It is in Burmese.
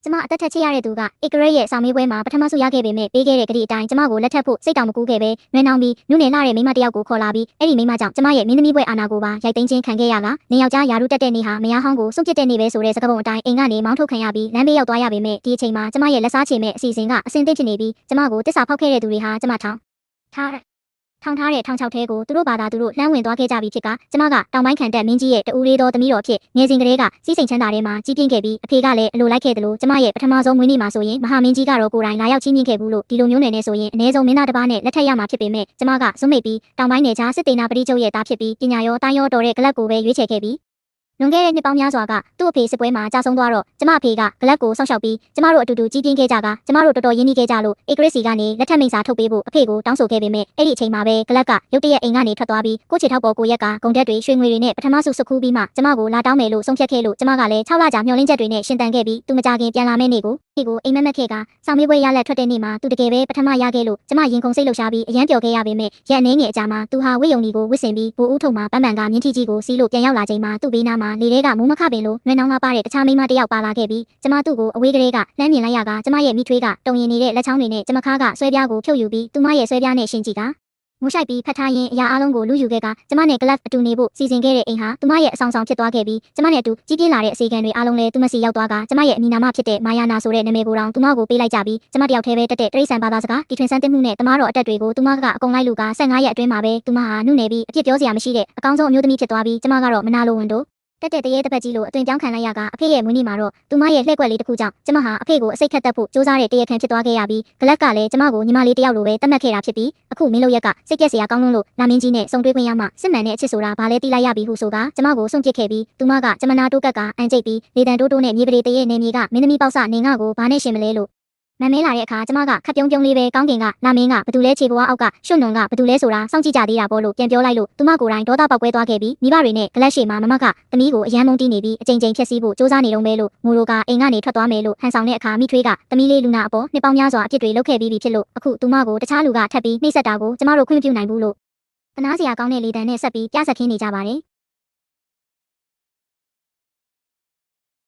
ကျမအသက်ထက်ချစ်ရတဲ့သူကဧကရက်ရဲ့ဆောင်မေးပွဲမှာပထမဆုရခဲ့ပေမဲ့ပေးခဲ့တဲ့ကတိအတိုင်းကျမကိုလက်ထပ်ဖို့စိတ်တောင်မကူးခဲ့ပဲနွေးနှောင်းပြီးနုနယ်လှတဲ့မိန်းမတစ်ယောက်ကိုခေါ်လာပြီးအဲ့ဒီမိန်းမကြောင့်ကျမရဲ့မင်းသမီးပွဲအာဏာကိုပါရိုက်သိမ်းခြင်းခံခဲ့ရကနေယောက်ျားယာရုတက်တဲ့နေ့ဟာမယားဟောင်းကိုစွန့်ပစ်တဲ့နေ့ပဲဆိုတဲ့စကားပုံအတိုင်းအိမ်ကနေမောင်းထုတ်ခံရပြီးလမ်းဘေးရောက်သွားရပေမဲ့ဒီအချိန်မှာကျမရဲ့လက်စားချေမဲ့အစီအစဉ်ကအဆင်သင့်ဖြစ်နေပြီးကျမကိုတစ္ဆာဖောက်ခဲ့တဲ့သူတွေဟာကျမထောင်ထားတဲ့ထောင်ချောက်ထဲကိုသူတို့ဘာသာသူတို့လှမ်းဝင်သွားခဲ့ကြပြီဖြစ်ကကျမကတောင်ပိုင်းခံတက်မင်းကြီးရဲ့တူလေးတော်သမီးတော်ဖြစ်ငယ်စဉ်ကလေးကစီးစိမ်ချမ်းသာထဲမှာကြီးပြင်းခဲ့ပြီးအဖေကလည်းအလိုလိုက်ခဲ့တယ်လို့ကျမရဲ့ပထမဆုံးမွေးနေ့မှာဆိုရင်မဟာမင်းကြီးကတော့ကိုယ်တိုင်လာရောက်ချီးမြှင့်ခဲ့ဘူးလို့ဒီလိုမျိုးနယ်နဲ့ဆိုရင်အနည်းဆုံးမင်းသားတစ်ပါးနဲ့လက်ထပ်ရမှာဖြစ်ပေမဲ့ကျမကဇွတ်မိတ်ပြီးတောင်ပိုင်းနယ်ခြားစစ်တေနာပရိကျုပ်ရဲ့သားဖြစ်ပြီးပညာရောတိုင်းရောတော်တဲ့ဂလက်ကိုပဲရွေးချယ်ခဲ့ပြီးလွန်ခဲ့တဲ့နှစ်ပေါင်းများစွာကသူ့အဖေစစ်ပွဲမှာကြာဆုံးသွားတော့ကျမအဖေကဂလက်ကိုစောင့်ရှောက်ပြီးကျမတို့အတူတူကြီးပြင်းခဲ့ကြကကျမတို့တော်တော်ရင်းနှီးခဲ့ကြလို့ဧကရစ်စီကနေလက်ထပ်မိန့်စာထုတ်ပေးဖို့အဖေကိုတောင်းဆိုခဲ့ပေမဲ့အဲ့ဒီအချိန်မှာပဲဂလက်ကရုတ်တရက်အိမ်ကနေထွက်သွားပြီးကိုချေထောက်ပေါ်ကိုရက်ကဂုံတက်တွေရွှေငွေတွေနဲ့ပထမဆုစုခူးပြီးမှကျမကိုလာတောင်းမယ်လို့ဆုံးဖြတ်ခဲ့လို့ကျမကလည်း6လကြာမျှော်လင့်ချက်တွေနဲ့ရှင်သန်ခဲ့ပြီးသူမကြခင်ပြန်လာမယ့်နေ့ကိုအိမ်မက်ခဲ့ကစောင်းမေးပွဲရလက်ထွက်တဲ့နေ့မှာသူတကယ်ပဲပထမရခဲ့လို့ကျမရင်ခုန်စိတ်လှုပ်ရှားပြီးအရန်ပျော်ခဲ့ရပေမဲ့ရက်အနေငယ်အကြာမှာသူဟာဝိယုံဒီကိုဝစ်စင်ပြီးဘူဦးထုံမှာပန်းပန်ကမြင်းထီကြီးကိုစီးလို့ပြန်ရောက်လာချိန်မှာသူ့ဘေးနားမှာလေထဲကမိုးမခပင်လို့နွေးနှောင်းကားပါတဲ့တခြားမိန်းမတစ်ယောက်ပါလာခဲ့ပြီးကျမသူ့ကိုအဝေးကလေးကလှမ်းမြင်လိုက်ရကကျမရဲ့မိထွေးကတုံရင်နေတဲ့လက်ချောင်းတွေနဲ့ကျမခါကဆွဲပြားကိုဖြုတ်ယူပြီးသူမရဲ့ဆွဲပြားနဲ့ရှင်ကြည့်ကငိုရှိုက်ပြီးဖတ်ထားရင်အရာအလုံးကိုလူယူခဲ့ကကျမနဲ့ဂလတ်အတူနေဖို့စီစဉ်ခဲ့တဲ့အိမ်ဟာသူမရဲ့အဆောင်ဖြစ်သွားခဲ့ပြီးကျမနဲ့အတူကြီးပြင်းလာတဲ့အစီအကံတွေအားလုံးလည်းသူမစီရောက်သွားကကျမရဲ့အမည်နာမဖြစ်တဲ့မာယာနာဆိုတဲ့နာမည်ကိုတောင်သူမကိုပေးလိုက်ကြပြီးကျမတယောက်တည်းပဲတက်တဲ့တရိတ်ဆန်ဘာသာစကားတီထွင်ဆန်းသစ်မှုနဲ့တမားတော်အတက်တွေကိုသူမကအကုန်လိုက်လူက15ရက်အတွင်းမှာပဲသူမဟာနုနယ်ပြီးအဖြစ်ပြောစရာမရှိတဲ့အကောင်းဆုံးအမျိုးသမီးဖြစ်သွားပြီးကျမကတော့မနာလိုဝင်တို့တက်တဲ့တရေတပတ်ကြီးလို့အသွင်ပြောင်းခံလိုက်ရကအဖေရဲ့မွေးနေ့မှာတော့သူမရဲ့လှည့်ကွက်လေးတစ်ခုကြောင့်ကျမဟာအဖေကိုအစိတ်ခတ်တက်ဖို့စူးစမ်းတဲ့တရခံဖြစ်သွားခဲ့ရပြီးဂလက်ကလည်းကျမကိုညီမလေးတယောက်လိုပဲတတ်မှတ်ခဲ့တာဖြစ်ပြီးအခုမင်းတို့ရက်ကစိတ်ကြက်စရာကောင်းလို့လာမင်းကြီးနဲ့ဆုံတွေ့ခွင့်ရမှစစ်မှန်တဲ့အချစ်ဆိုတာဘာလဲသိလိုက်ရပြီဟုဆိုကကျမကိုစွန့်ပစ်ခဲ့ပြီးသူမကကျမနာတိုးကပ်ကအန်ကျိတ်ပြီးလေတံတိုးနဲ့မြေပရိတရေနေမြေကမင်းသမီးပေါက်စနေငါကိုဘာနဲ့ရှင်မလဲလို့မမဲလာတဲ့အခါကျမကခပ်ပြုံးလေးပဲကောင်းကင်ကလာမင်းကဘသူလဲခြေပွားအောက်ကရွှွန့်နုံကဘသူလဲဆိုတာစောင့်ကြည့်ကြသေးတာပေါ့လို့ပြန်ပြောလိုက်လို့သူမကိုယ်တိုင်ဒေါသပေါက်ကွဲသွားခဲ့ပြီးမိဘတွေနဲ့ဂလက်ရှိမှာမမကသမီးကိုအရန်မုန်းတီးနေပြီးအကြိမ်ကြိမ်ဖြတ်စည်းဖို့စူးစမ်းနေတော့မဲလို့မိုးလိုကအိမ်ကနေထွက်သွားမယ်လို့ဟန်ဆောင်တဲ့အခါမိထွေးကသမီးလေးလူနာအပေါ်နှစ်ပေါင်းများစွာအဖြစ်တွေလုပ်ခဲ့ပြီးဖြစ်လို့အခုသူမကိုတခြားလူကထပ်ပြီးနှိမ့်ဆက်တာကိုကျမတို့ခွင့်မပြုနိုင်ဘူးလို့တနာစရာကောင်းတဲ့လေတံနဲ့ဆက်ပြီးပြဆက်ခင်းနေကြပါတယ်